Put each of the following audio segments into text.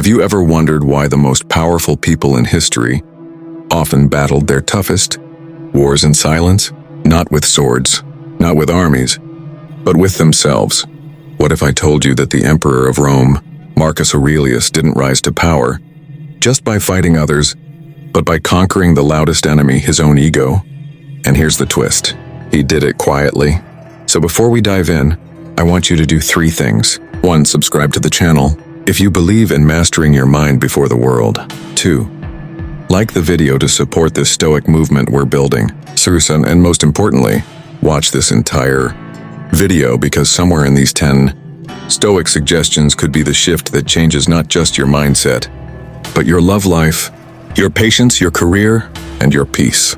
Have you ever wondered why the most powerful people in history often battled their toughest wars in silence? Not with swords, not with armies, but with themselves. What if I told you that the emperor of Rome, Marcus Aurelius, didn't rise to power just by fighting others, but by conquering the loudest enemy, his own ego? And here's the twist. He did it quietly. So before we dive in, I want you to do 3 things. 1. Subscribe to the channel if you believe in mastering your mind before the world. 2. Like the video to support this Stoic movement we're building. And most importantly, watch this entire video, because somewhere in these 10 Stoic suggestions could be the shift that changes not just your mindset, but your love life, your patience, your career, and your peace.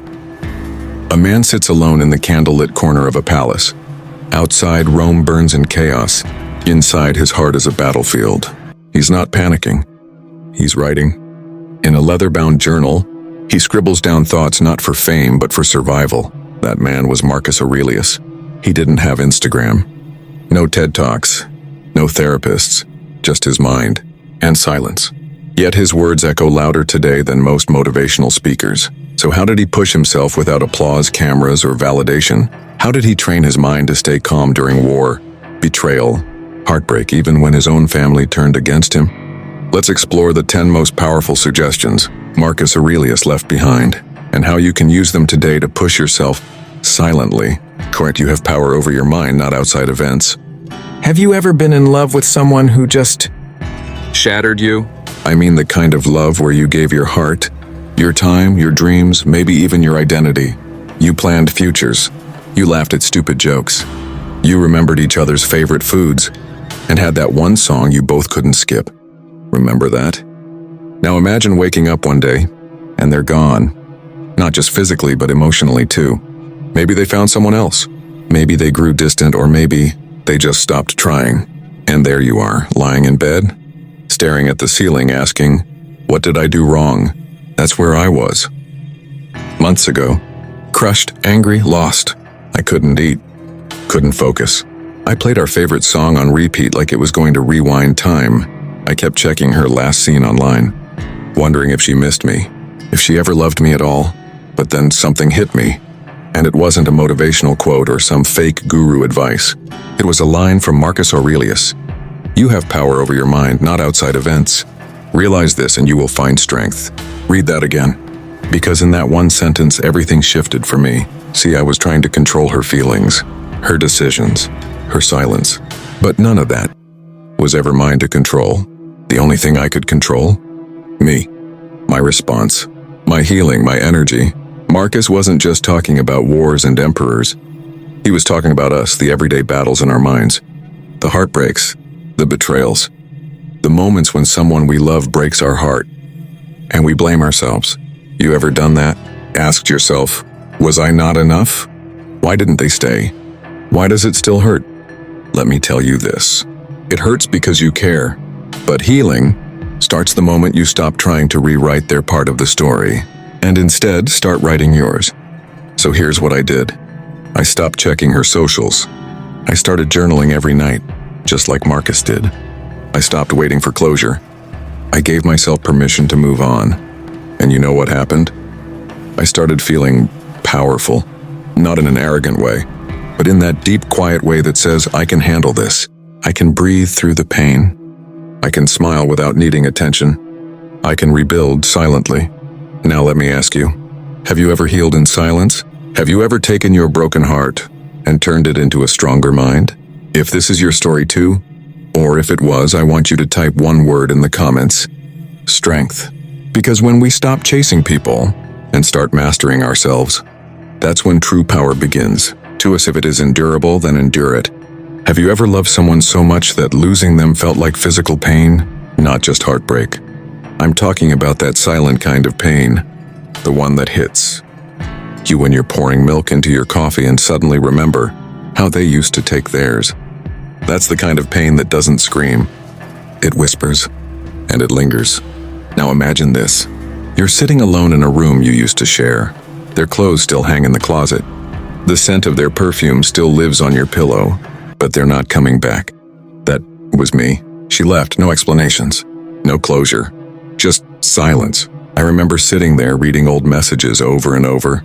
A man sits alone in the candlelit corner of a palace. Outside, Rome burns in chaos. Inside, his heart is a battlefield. He's not panicking. He's writing. In a leather-bound journal, he scribbles down thoughts not for fame, but for survival. That man was Marcus Aurelius. He didn't have Instagram. No TED Talks. No therapists. Just his mind. And silence. Yet his words echo louder today than most motivational speakers. So how did he push himself without applause, cameras, or validation? How did he train his mind to stay calm during war, betrayal, heartbreak, even when his own family turned against him? Let's explore the 10 most powerful suggestions Marcus Aurelius left behind, and how you can use them today to push yourself silently. Correct, you have power over your mind, not outside events. Have you ever been in love with someone who just Shattered you? I mean the kind of love where you gave your heart, your time, your dreams, maybe even your identity. You planned futures. You laughed at stupid jokes. You remembered each other's favorite foods, and had that one song you both couldn't skip. Remember that? Now imagine waking up one day, and they're gone. Not just physically, but emotionally too. Maybe they found someone else. Maybe they grew distant, or maybe they just stopped trying. And there you are, lying in bed, staring at the ceiling, asking, what did I do wrong? That's where I was. Months ago. Crushed, angry, lost. I couldn't eat. Couldn't focus. I played our favorite song on repeat like it was going to rewind time. I kept checking her last scene online, wondering if she missed me, if she ever loved me at all. But then something hit me. And it wasn't a motivational quote or some fake guru advice. It was a line from Marcus Aurelius. You have power over your mind, not outside events. Realize this and you will find strength. Read that again. Because in that one sentence, everything shifted for me. See, I was trying to control her feelings, her decisions, her silence. But none of that was ever mine to control. The only thing I could control? Me. My response. My healing, my energy. Marcus wasn't just talking about wars and emperors. He was talking about us, the everyday battles in our minds. The heartbreaks, the betrayals. The moments when someone we love breaks our heart. And we blame ourselves. You ever done that? Asked yourself, was I not enough? Why didn't they stay? Why does it still hurt? Let me tell you this. It hurts because you care. But healing starts the moment you stop trying to rewrite their part of the story, and instead start writing yours. So here's what I did. I stopped checking her socials. I started journaling every night, just like Marcus did. I stopped waiting for closure. I gave myself permission to move on. And you know what happened? I started feeling powerful, not in an arrogant way, but in that deep, quiet way that says, I can handle this. I can breathe through the pain. I can smile without needing attention. I can rebuild silently. Now let me ask you, have you ever healed in silence? Have you ever taken your broken heart and turned it into a stronger mind? If this is your story too, or if it was, I want you to type one word in the comments: strength. Because when we stop chasing people and start mastering ourselves, that's when true power begins. To us, if it is endurable, then endure it. Have you ever loved someone so much that losing them felt like physical pain, not just heartbreak? I'm talking about that silent kind of pain, the one that hits you when you're pouring milk into your coffee and suddenly remember how they used to take theirs. That's the kind of pain that doesn't scream. It whispers, and it lingers. Now imagine this. You're sitting alone in a room you used to share. Their clothes still hang in the closet. The scent of their perfume still lives on your pillow, but they're not coming back. That was me. She left, no explanations. No closure. Just silence. I remember sitting there reading old messages over and over,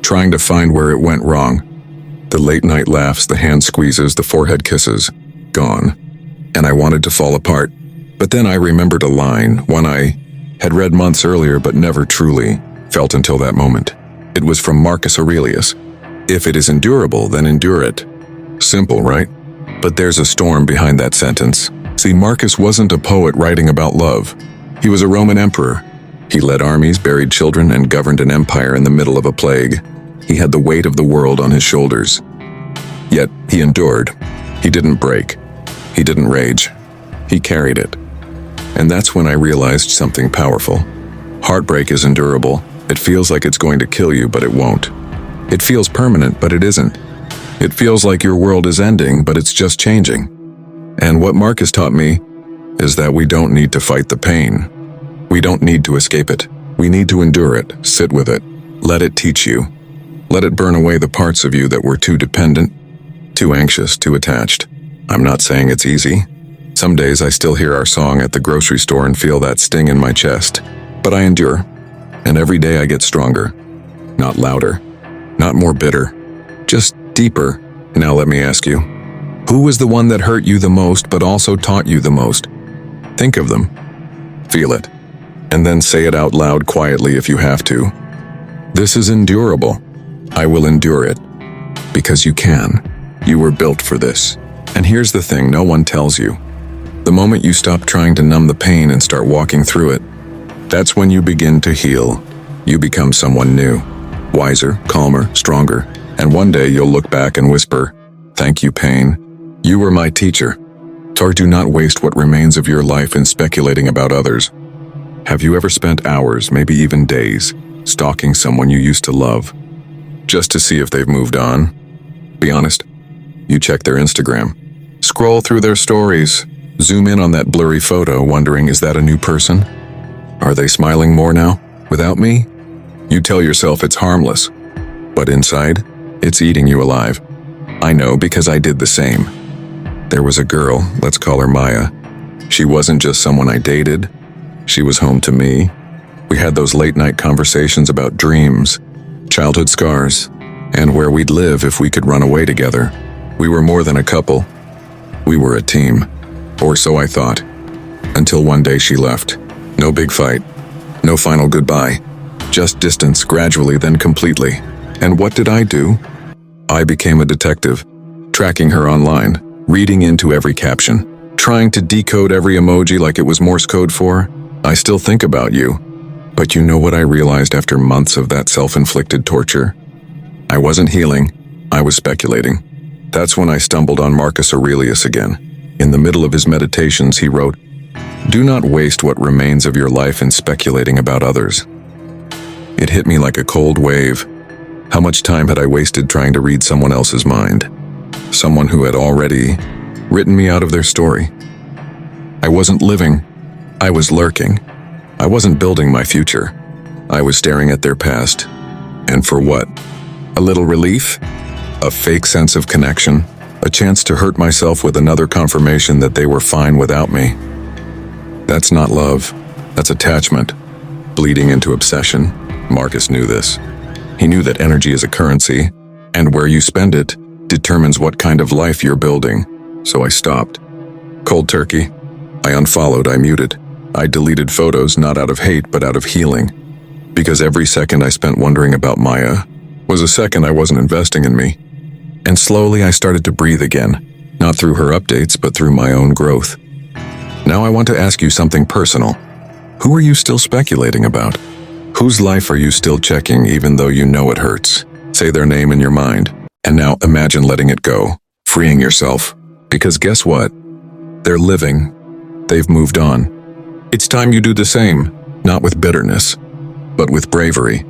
trying to find where it went wrong. The late-night laughs, the hand squeezes, the forehead kisses. Gone. And I wanted to fall apart. But then I remembered a line, one I had read months earlier but never truly felt until that moment. It was from Marcus Aurelius. If it is endurable, then endure it. Simple, right? But there's a storm behind that sentence. See, Marcus wasn't a poet writing about love. He was a Roman emperor. He led armies, buried children, and governed an empire in the middle of a plague. He had the weight of the world on his shoulders. Yet, he endured. He didn't break. He didn't rage. He carried it. And that's when I realized something powerful. Heartbreak is endurable. It feels like it's going to kill you, but it won't. It feels permanent, but it isn't. It feels like your world is ending, but it's just changing. And what Marcus taught me is that we don't need to fight the pain. We don't need to escape it. We need to endure it, sit with it, let it teach you. Let it burn away the parts of you that were too dependent, too anxious, too attached. I'm not saying it's easy. Some days I still hear our song at the grocery store and feel that sting in my chest. But I endure. And every day I get stronger. Not louder. Not more bitter. Just deeper. Now let me ask you. Who was the one that hurt you the most but also taught you the most? Think of them. Feel it. And then say it out loud quietly if you have to. This is endurable. I will endure it. Because you can. You were built for this. And here's the thing no one tells you. The moment you stop trying to numb the pain and start walking through it, that's when you begin to heal. You become someone new. Wiser, calmer, stronger. And one day you'll look back and whisper, "Thank you, pain. You were my teacher." Do not waste what remains of your life in speculating about others. Have you ever spent hours, maybe even days, stalking someone you used to love, just to see if they've moved on? Be honest. You check their Instagram, scroll through their stories, zoom in on that blurry photo, wondering, is that a new person? Are they smiling more now, without me? You tell yourself it's harmless, but inside, it's eating you alive. I know because I did the same. There was a girl, let's call her Maya. She wasn't just someone I dated. She was home to me. We had those late-night conversations about dreams, childhood scars, and where we'd live if we could run away together. We were more than a couple. We were a team. Or so I thought. Until one day she left. No big fight. No final goodbye. Just distance, gradually, then completely. And what did I do? I became a detective, tracking her online, reading into every caption, trying to decode every emoji like it was Morse code for, "I still think about you." But you know what I realized after months of that self-inflicted torture? I wasn't healing, I was speculating. That's when I stumbled on Marcus Aurelius again. In the middle of his meditations, he wrote, "Do not waste what remains of your life in speculating about others." It hit me like a cold wave. How much time had I wasted trying to read someone else's mind? Someone who had already written me out of their story. I wasn't living. I was lurking. I wasn't building my future. I was staring at their past. And for what? A little relief? A fake sense of connection? A chance to hurt myself with another confirmation that they were fine without me? That's not love. That's attachment. Bleeding into obsession. Marcus knew this. He knew that energy is a currency, and where you spend it determines what kind of life you're building. So I stopped. Cold turkey. I unfollowed, I muted. I deleted photos not out of hate but out of healing. Because every second I spent wondering about Maya was a second I wasn't investing in me. And slowly I started to breathe again, not through her updates but through my own growth. Now I want to ask you something personal. Who are you still speculating about? Whose life are you still checking even though you know it hurts? Say their name in your mind. And now imagine letting it go, freeing yourself. Because guess what? They're living. They've moved on. It's time you do the same, not with bitterness, but with bravery.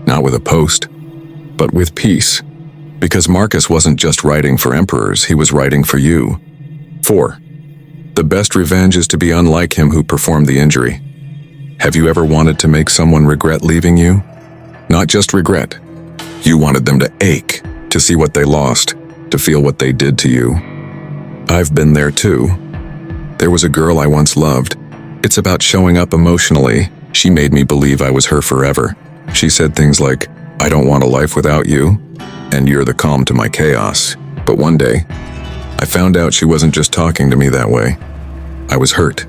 Not with a post, but with peace. Because Marcus wasn't just writing for emperors, he was writing for you. 4. The best revenge is to be unlike him who performed the injury. Have you ever wanted to make someone regret leaving you? Not just regret. You wanted them to ache, to see what they lost, to feel what they did to you. I've been there too. There was a girl I once loved. It's about showing up emotionally. She made me believe I was her forever. She said things like, "I don't want a life without you, and you're the calm to my chaos." But one day, I found out she wasn't just talking to me that way. I was hurt.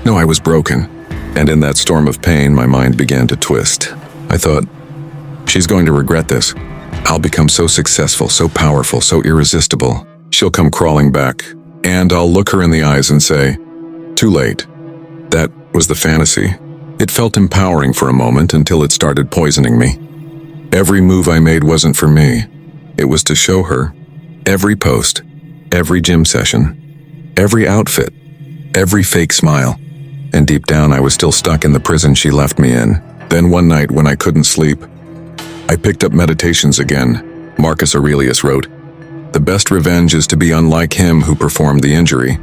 No, I was broken. And in that storm of pain, my mind began to twist. I thought, she's going to regret this. I'll become so successful, so powerful, so irresistible. She'll come crawling back, and I'll look her in the eyes and say, "Too late." That was the fantasy. It felt empowering for a moment until it started poisoning me. Every move I made wasn't for me. It was to show her. Every post, every gym session, every outfit, every fake smile. And deep down, I was still stuck in the prison she left me in. Then one night when I couldn't sleep, I picked up meditations again. Marcus Aurelius wrote, "The best revenge is to be unlike him who performed the injury."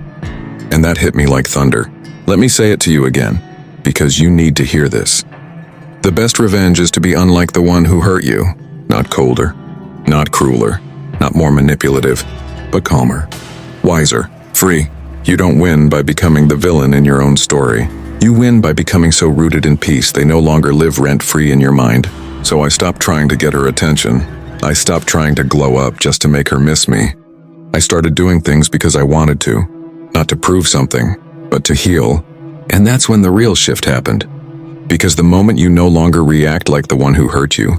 And that hit me like thunder. Let me say it to you again, because you need to hear this. The best revenge is to be unlike the one who hurt you. Not colder, not crueler, not more manipulative, but calmer, wiser, free. You don't win by becoming the villain in your own story. You win by becoming so rooted in peace they no longer live rent-free in your mind. So I stopped trying to get her attention. I stopped trying to glow up just to make her miss me. I started doing things because I wanted to, not to prove something, but to heal. And that's when the real shift happened. Because the moment you no longer react like the one who hurt you,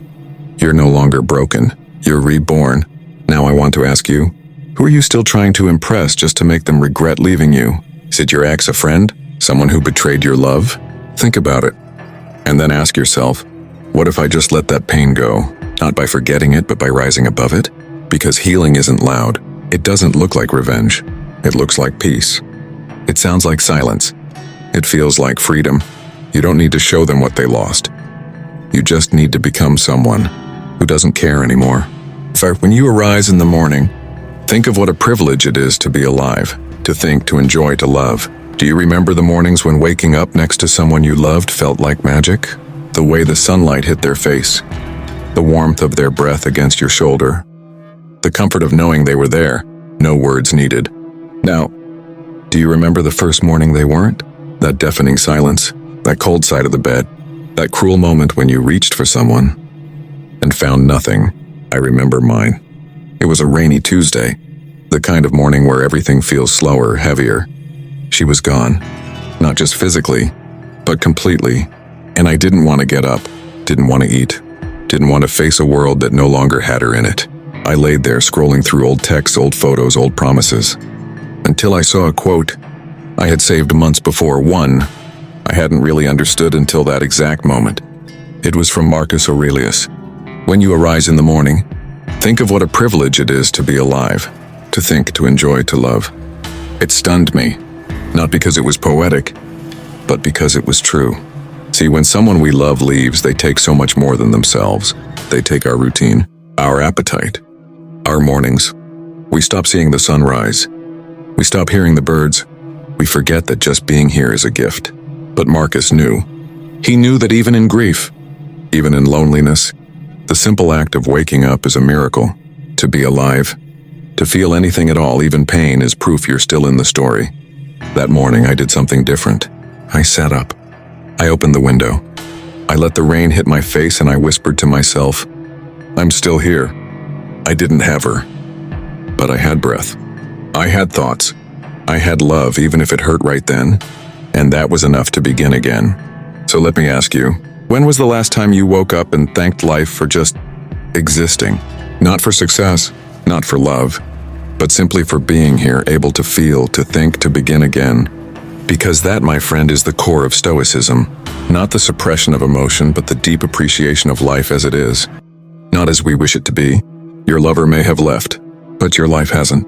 you're no longer broken. You're reborn. Now I want to ask you, who are you still trying to impress just to make them regret leaving you? Is it your ex, a friend? Someone who betrayed your love? Think about it. And then ask yourself, what if I just let that pain go? Not by forgetting it, but by rising above it? Because healing isn't loud. It doesn't look like revenge. It looks like peace. It sounds like silence. It feels like freedom. You don't need to show them what they lost. You just need to become someone who doesn't care anymore. In fact, when you arise in the morning, think of what a privilege it is to be alive, to think, to enjoy, to love. Do you remember the mornings when waking up next to someone you loved felt like magic? The way the sunlight hit their face, the warmth of their breath against your shoulder, the comfort of knowing they were there, no words needed. Now, do you remember the first morning they weren't? That deafening silence, that cold side of the bed, that cruel moment when you reached for someone and found nothing. I remember mine. It was a rainy Tuesday, the kind of morning where everything feels slower, heavier. She was gone, not just physically, but completely. And I didn't want to get up, didn't want to eat, didn't want to face a world that no longer had her in it. I laid there scrolling through old texts, old photos, old promises, until I saw a quote I had saved months before, one I hadn't really understood until that exact moment. It was from Marcus Aurelius. When you arise in the morning, think of what a privilege it is to be alive, to think, to enjoy, to love. It stunned me, not because it was poetic, but because it was true. See, when someone we love leaves, they take so much more than themselves. They take our routine, our appetite, our mornings. We stop seeing the sunrise. We stop hearing the birds. We forget that just being here is a gift. But Marcus knew. He knew that even in grief, even in loneliness, the simple act of waking up is a miracle. To be alive, to feel anything at all, even pain, is proof you're still in the story. That morning, I did something different. I sat up. I opened the window. I let the rain hit my face and I whispered to myself, I'm still here. I didn't have her, but I had breath. I had thoughts. I had love, even if it hurt right then, and that was enough to begin again. So let me ask you, when was the last time you woke up and thanked life for just existing? Not for success, not for love, but simply for being here, able to feel, to think, to begin again. Because that, my friend, is the core of Stoicism. Not the suppression of emotion, but the deep appreciation of life as it is. Not as we wish it to be. Your lover may have left, but your life hasn't.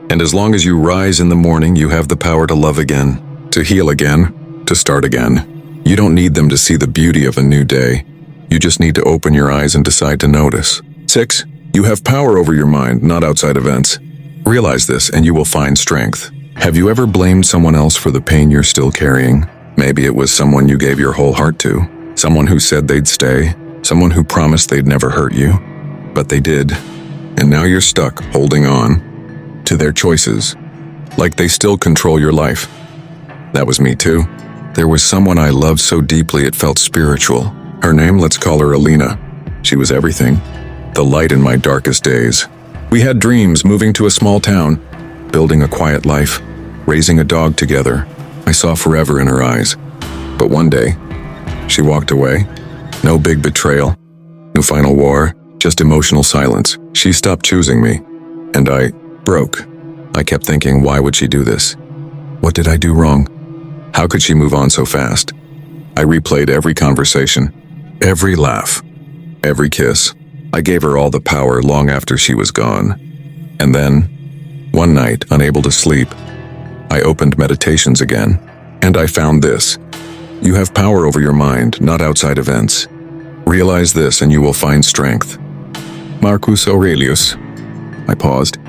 And as long as you rise in the morning, you have the power to love again, to heal again, to start again. You don't need them to see the beauty of a new day. You just need to open your eyes and decide to notice. 6. You have power over your mind, not outside events. Realize this and you will find strength. Have you ever blamed someone else for the pain you're still carrying? Maybe it was someone you gave your whole heart to, someone who said they'd stay, someone who promised they'd never hurt you, but they did. And now you're stuck, holding on to their choices, like they still control your life. That was me too. There was someone I loved so deeply it felt spiritual. Her name, let's call her Alina. She was everything. The light in my darkest days. We had dreams, moving to a small town, building a quiet life, raising a dog together. I saw forever in her eyes. But one day, she walked away. No big betrayal, no final war, just emotional silence. She stopped choosing me, and I broke. I kept thinking, why would she do this? What did I do wrong? How could she move on so fast? I replayed every conversation, every laugh, every kiss. I gave her all the power long after she was gone. And then, one night, unable to sleep, I opened meditations again, and I found this. You have power over your mind, not outside events. Realize this and you will find strength. Marcus Aurelius. I paused.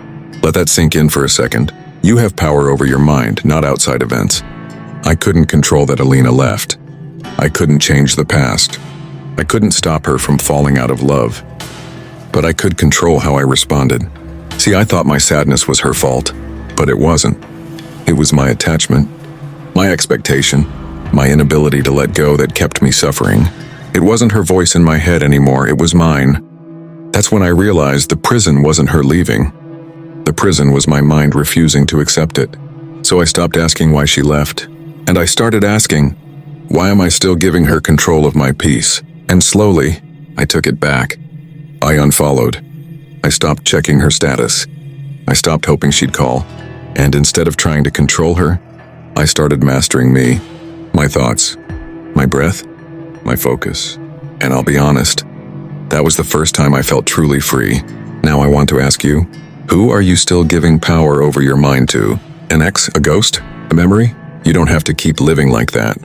Let that sink in for a second. You have power over your mind, not outside events. I couldn't control that Alina left. I couldn't change the past. I couldn't stop her from falling out of love. But I could control how I responded. See, I thought my sadness was her fault, but it wasn't. It was my attachment, my expectation, my inability to let go that kept me suffering. It wasn't her voice in my head anymore, it was mine. That's when I realized the prison wasn't her leaving. The prison was my mind refusing to accept it. So I stopped asking why she left, and I started asking, why am I still giving her control of my peace? And slowly, I took it back. I unfollowed. I stopped checking her status. I stopped hoping she'd call, and instead of trying to control her, I started mastering me, my thoughts, my breath, my focus. And I'll be honest, that was the first time I felt truly free. Now I want to ask you, who are you still giving power over your mind to? An ex, a ghost, a memory? You don't have to keep living like that.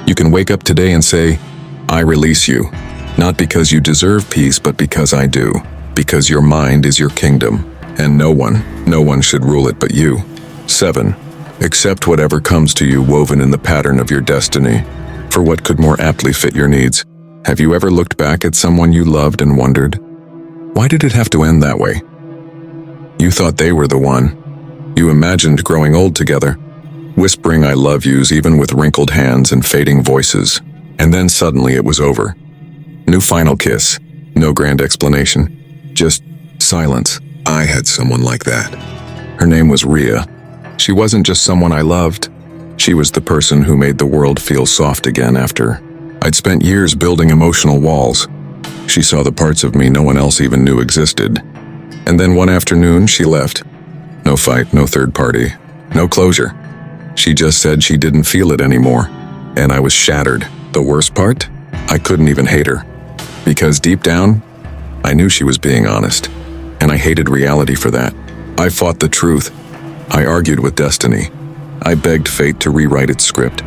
You can wake up today and say, I release you. Not because you deserve peace, but because I do. Because your mind is your kingdom, and no one should rule it but you. 7. Accept whatever comes to you woven in the pattern of your destiny, for what could more aptly fit your needs. Have you ever looked back at someone you loved and wondered, why did it have to end that way? You thought they were the one. You imagined growing old together, whispering I love yous even with wrinkled hands and fading voices. And then suddenly it was over. No final kiss, no grand explanation, just silence. I had someone like that. Her name was Rhea. She wasn't just someone I loved. She was the person who made the world feel soft again after I'd spent years building emotional walls. She saw the parts of me no one else even knew existed. And then one afternoon, she left. No fight, no third party, no closure. She just said she didn't feel it anymore. And I was shattered. The worst part? I couldn't even hate her. Because deep down, I knew she was being honest. And I hated reality for that. I fought the truth. I argued with destiny. I begged fate to rewrite its script.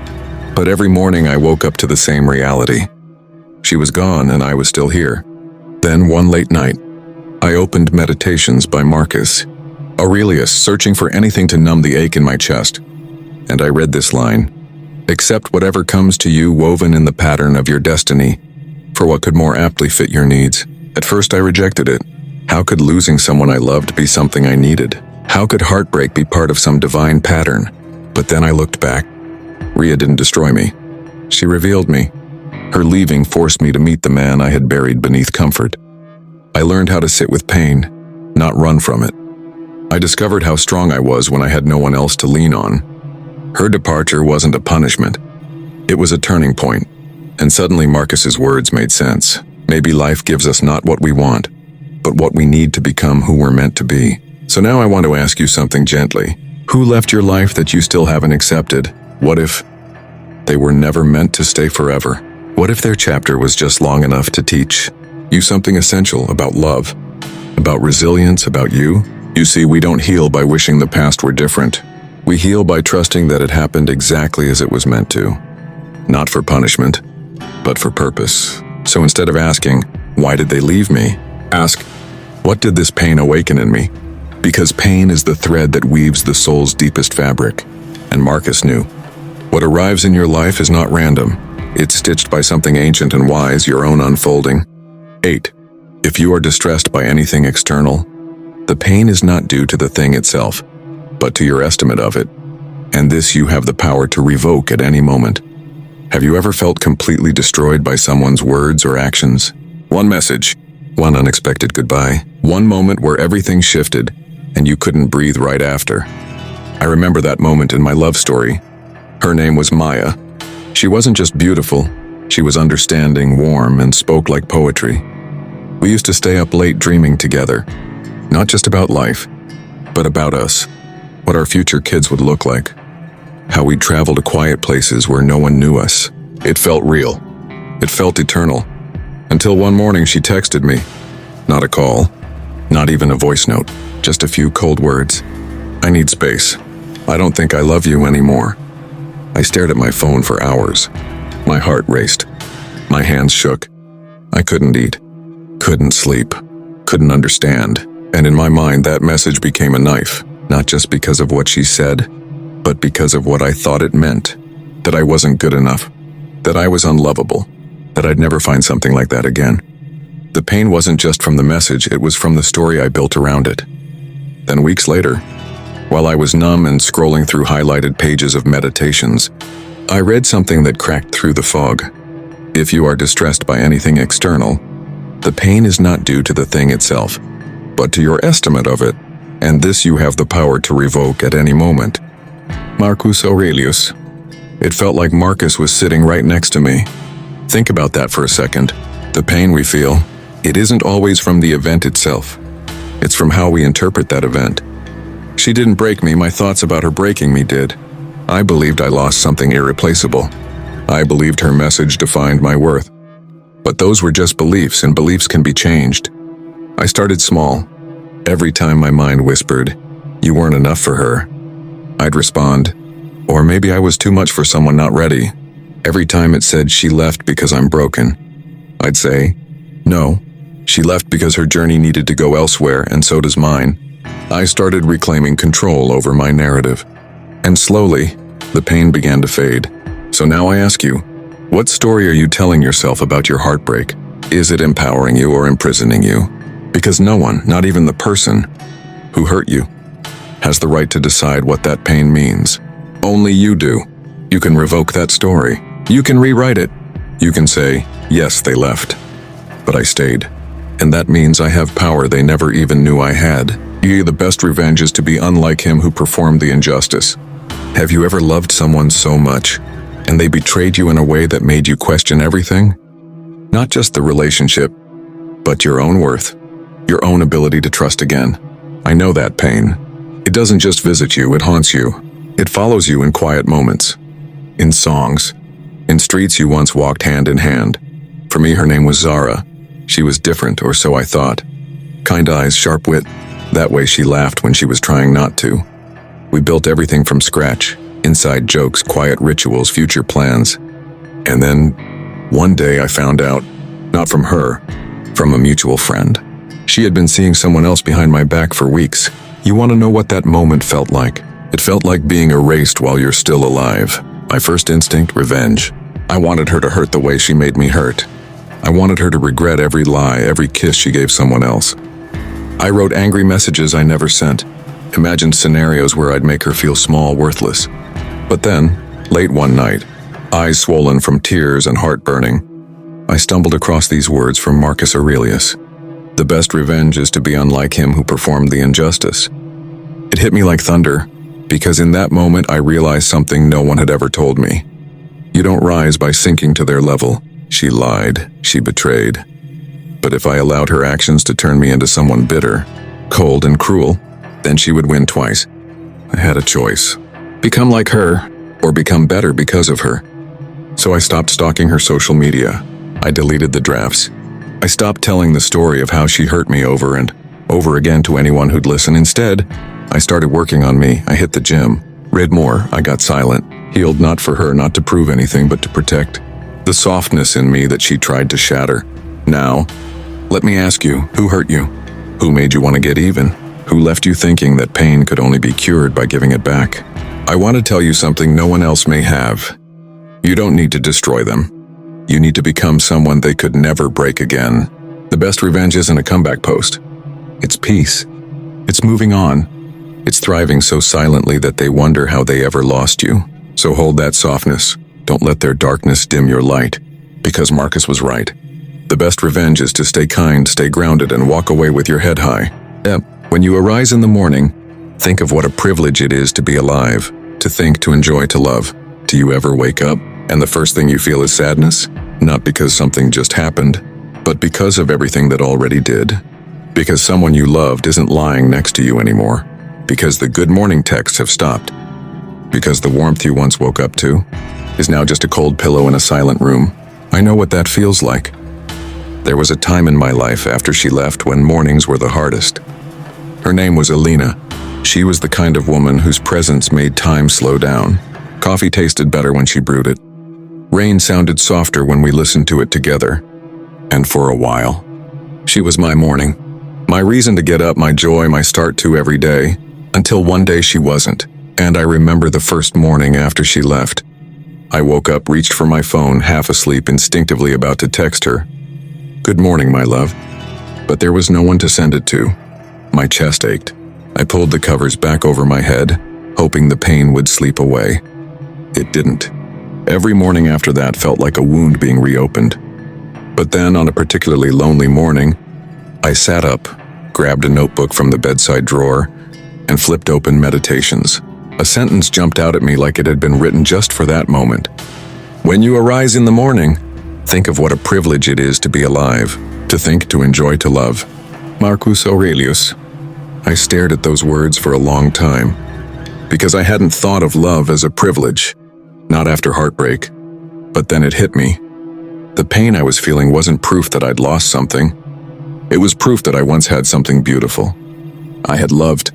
But every morning I woke up to the same reality. She was gone and I was still here. Then one late night, I opened Meditations by Marcus Aurelius, searching for anything to numb the ache in my chest. And I read this line, accept whatever comes to you woven in the pattern of your destiny, for what could more aptly fit your needs. At first I rejected it. How could losing someone I loved be something I needed? How could heartbreak be part of some divine pattern? But then I looked back. Rhea didn't destroy me. She revealed me. Her leaving forced me to meet the man I had buried beneath comfort. I learned how to sit with pain, not run from it. I discovered how strong I was when I had no one else to lean on. Her departure wasn't a punishment. It was a turning point. And suddenly Marcus's words made sense. Maybe life gives us not what we want, but what we need to become who we're meant to be. So now I want to ask you something gently. Who left your life that you still haven't accepted? What if they were never meant to stay forever? What if their chapter was just long enough to teach you something essential about love, about resilience, about you? You see, we don't heal by wishing the past were different. We heal by trusting that it happened exactly as it was meant to. Not for punishment, but for purpose. So instead of asking, why did they leave me? Ask, what did this pain awaken in me? Because pain is the thread that weaves the soul's deepest fabric. And Marcus knew. What arrives in your life is not random. It's stitched by something ancient and wise, your own unfolding. 8. If you are distressed by anything external, the pain is not due to the thing itself, but to your estimate of it. And this you have the power to revoke at any moment. Have you ever felt completely destroyed by someone's words or actions? One message, one unexpected goodbye, one moment where everything shifted and you couldn't breathe right after. I remember that moment in my love story. Her name was Maya. She wasn't just beautiful, she was understanding, warm, and spoke like poetry. We used to stay up late dreaming together, not just about life, but about us, what our future kids would look like, how we'd travel to quiet places where no one knew us. It felt real. It felt eternal. Until one morning she texted me. Not a call, not even a voice note, just a few cold words. I need space. I don't think I love you anymore. I stared at my phone for hours. My heart raced. My hands shook. I couldn't eat, couldn't sleep, couldn't understand. And in my mind, that message became a knife, not just because of what she said, but because of what I thought it meant. That I wasn't good enough, that I was unlovable, that I'd never find something like that again. The pain wasn't just from the message, it was from the story I built around it. Then weeks later, while I was numb and scrolling through highlighted pages of meditations, I read something that cracked through the fog. If you are distressed by anything external, the pain is not due to the thing itself, but to your estimate of it, and this you have the power to revoke at any moment. Marcus Aurelius. It felt like Marcus was sitting right next to me. Think about that for a second. The pain we feel, it isn't always from the event itself. It's from how we interpret that event. She didn't break me, my thoughts about her breaking me did. I believed I lost something irreplaceable. I believed her message defined my worth. But those were just beliefs, and beliefs can be changed. I started small. Every time my mind whispered, "You weren't enough for her," I'd respond, "Or maybe I was too much for someone not ready." Every time it said, "She left because I'm broken," I'd say, "No, she left because her journey needed to go elsewhere, and so does mine." I started reclaiming control over my narrative. And slowly, the pain began to fade. So now I ask you, what story are you telling yourself about your heartbreak? Is it empowering you or imprisoning you? Because no one, not even the person who hurt you, has the right to decide what that pain means. Only you do. You can revoke that story. You can rewrite it. You can say, "Yes, they left, but I stayed. And that means I have power they never even knew I had." The best revenge is to be unlike him who performed the injustice. Have you ever loved someone so much, and they betrayed you in a way that made you question everything? Not just the relationship, but your own worth, your own ability to trust again. I know that pain. It doesn't just visit you, it haunts you. It follows you in quiet moments, in songs, in streets you once walked hand in hand. For me, her name was Zara. She was different, or so I thought. Kind eyes, sharp wit. That way she laughed when she was trying not to. We built everything from scratch. Inside jokes, quiet rituals, future plans. And then, one day I found out, not from her, from a mutual friend. She had been seeing someone else behind my back for weeks. You want to know what that moment felt like? It felt like being erased while you're still alive. My first instinct, revenge. I wanted her to hurt the way she made me hurt. I wanted her to regret every lie, every kiss she gave someone else. I wrote angry messages I never sent. Imagined scenarios where I'd make her feel small, worthless. But then, late one night, eyes swollen from tears and heart burning, I stumbled across these words from Marcus Aurelius. The best revenge is to be unlike him who performed the injustice. It hit me like thunder, because in that moment I realized something no one had ever told me. You don't rise by sinking to their level. She lied, she betrayed. But if I allowed her actions to turn me into someone bitter, cold and cruel, then she would win twice. I had a choice. Become like her, or become better because of her. So I stopped stalking her social media. I deleted the drafts. I stopped telling the story of how she hurt me over and over again to anyone who'd listen. Instead, I started working on me. I hit the gym, read more, I got silent, healed not for her, not to prove anything, but to protect the softness in me that she tried to shatter. Now, let me ask you, who hurt you? Who made you want to get even? Who left you thinking that pain could only be cured by giving it back? I want to tell you something no one else may have. You don't need to destroy them. You need to become someone they could never break again. The best revenge isn't a comeback post. It's peace. It's moving on. It's thriving so silently that they wonder how they ever lost you. So hold that softness. Don't let their darkness dim your light, because Marcus was right. The best revenge is to stay kind, stay grounded, and walk away with your head high. When you arise in the morning, think of what a privilege it is to be alive, to think, to enjoy, to love. Do you ever wake up, and the first thing you feel is sadness? Not because something just happened, but because of everything that already did. Because someone you loved isn't lying next to you anymore. Because the good morning texts have stopped. Because the warmth you once woke up to is now just a cold pillow in a silent room. I know what that feels like. There was a time in my life after she left when mornings were the hardest. Her name was Alina. She was the kind of woman whose presence made time slow down. Coffee tasted better when she brewed it. Rain sounded softer when we listened to it together. And for a while, she was my morning. My reason to get up, my joy, my start to every day. Until one day she wasn't. And I remember the first morning after she left. I woke up, reached for my phone, half asleep, instinctively about to text her. "Good morning, my love." But there was no one to send it to. My chest ached. I pulled the covers back over my head, hoping the pain would sleep away. It didn't. Every morning after that felt like a wound being reopened. But then, on a particularly lonely morning, I sat up, grabbed a notebook from the bedside drawer, and flipped open Meditations. A sentence jumped out at me like it had been written just for that moment. When you arise in the morning, think of what a privilege it is to be alive, to think, to enjoy, to love. Marcus Aurelius. I stared at those words for a long time, because I hadn't thought of love as a privilege, not after heartbreak. But then it hit me. The pain I was feeling wasn't proof that I'd lost something. It was proof that I once had something beautiful. I had loved.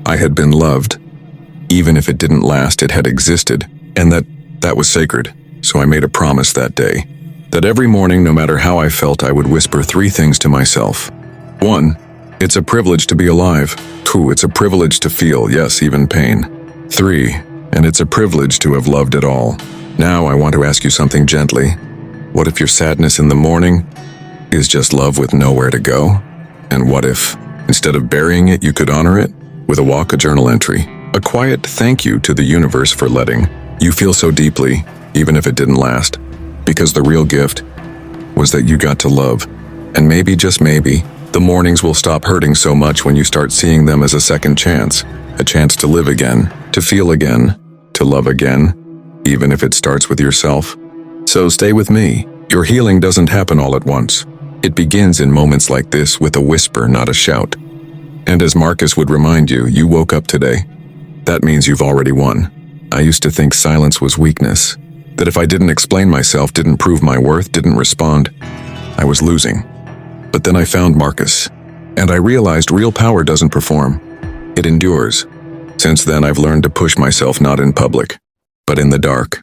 I had been loved. Even if it didn't last, it had existed, and that was sacred. So I made a promise that day, that every morning, no matter how I felt, I would whisper 3 things to myself. 1, it's a privilege to be alive. 2, it's a privilege to feel, yes, even pain. 3, and it's a privilege to have loved it all. Now I want to ask you something gently. What if your sadness in the morning is just love with nowhere to go? And what if, instead of burying it, you could honor it with a walk, a journal entry, a quiet thank you to the universe for letting you feel so deeply, even if it didn't last? Because the real gift was that you got to love. And maybe, just maybe, the mornings will stop hurting so much when you start seeing them as a second chance, a chance to live again, to feel again, to love again, even if it starts with yourself. So stay with me. Your healing doesn't happen all at once. It begins in moments like this, with a whisper, not a shout. And as Marcus would remind you, you woke up today. That means you've already won. I used to think silence was weakness, that if I didn't explain myself, didn't prove my worth, didn't respond, I was losing. But then I found Marcus, and I realized real power doesn't perform. It endures. Since then, I've learned to push myself not in public, but in the dark.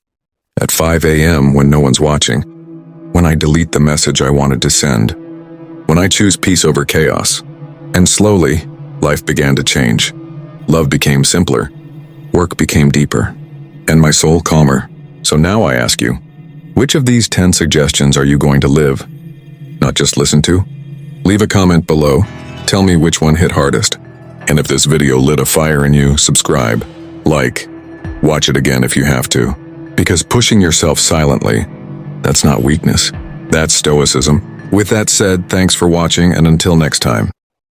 At 5 a.m. when no one's watching. When I delete the message I wanted to send. When I choose peace over chaos. And slowly, life began to change. Love became simpler. Work became deeper. And my soul calmer. So now I ask you, which of these 10 suggestions are you going to live? Not just listen to? Leave a comment below. Tell me which one hit hardest. And if this video lit a fire in you, subscribe, like, watch it again if you have to. Because pushing yourself silently, that's not weakness. That's stoicism. With that said, thanks for watching, and until next time.